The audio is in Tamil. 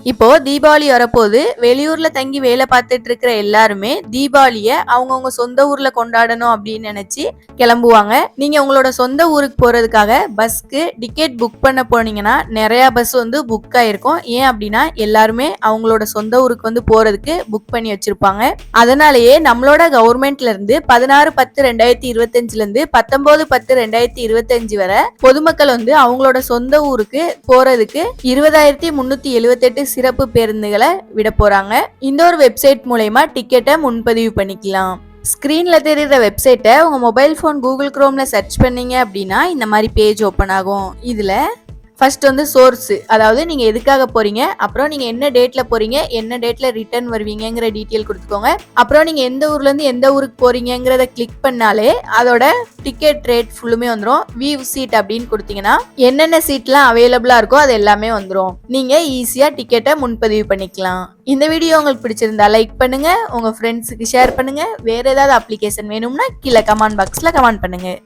இப்போ தீபாவளி வரப்போது வெளியூர்ல தங்கி வேலை பார்த்துட்டு இருக்கிற எல்லாருமே தீபாவளிய அவங்கவுங்க சொந்த ஊர்ல கொண்டாடணும் அப்படின்னு நினைச்சு கிளம்புவாங்க. நீங்க உங்களோட சொந்த ஊருக்கு போறதுக்காக பஸ்க்கு டிக்கெட் புக் பண்ண போனீங்கன்னா நிறைய பஸ் வந்து புக் ஆயிருக்கும். ஏன் அப்படின்னா எல்லாருமே அவங்களோட சொந்த ஊருக்கு வந்து போறதுக்கு புக் பண்ணி வச்சிருப்பாங்க. அதனாலேயே நம்மளோட கவர்மெண்ட்ல இருந்து 16/10/2025 இருந்து 19/10/2025 வரை பொதுமக்கள் வந்து அவங்களோட சொந்த ஊருக்கு போறதுக்கு 20,378 சிறப்பு பேருந்துகளை விட போறாங்க. இந்த ஒரு வெப்சைட் மூலமா டிக்கெட்டை முன்பதிவு பண்ணிக்கலாம். ஸ்கிரீன்ல தெரியுற வெப்சைட்டை உங்க மொபைல் போன் கூகுள் குரோம்ல சர்ச் பண்ணீங்க அப்படின்னா இந்த மாதிரி பேஜ் ஓபன் ஆகும். இதுல ஃபர்ஸ்ட் வந்து சோர்ஸ், அதாவது நீங்க எதுக்காக போறீங்க, அப்புறம் நீங்க என்ன டேட்ல போறீங்க, என்ன டேட்ல ரிட்டர்ன் வருவீங்கிற டீட்டெயில் கொடுத்துக்கோங்க. அப்புறம் நீங்க எந்த ஊர்ல இருந்து எந்த ஊருக்கு போறீங்கிறத கிளிக் பண்ணாலே அதோட டிக்கெட் ரேட் ஃபுல்லுமே வந்துடும். வியூ சீட் அப்படின்னு கொடுத்தீங்கன்னா என்னென்ன சீட்லாம் அவைலபிளா இருக்கோ அது எல்லாமே வந்துடும். நீங்க ஈஸியா டிக்கெட்டை முன்பதிவு பண்ணிக்கலாம். இந்த வீடியோ உங்களுக்கு பிடிச்சிருந்தா லைக் பண்ணுங்க, உங்க ஃப்ரெண்ட்ஸுக்கு ஷேர் பண்ணுங்க. வேற ஏதாவது அப்ளிகேஷன் வேணும்னா கீழே கமெண்ட் பாக்ஸ்ல கமெண்ட் பண்ணுங்க.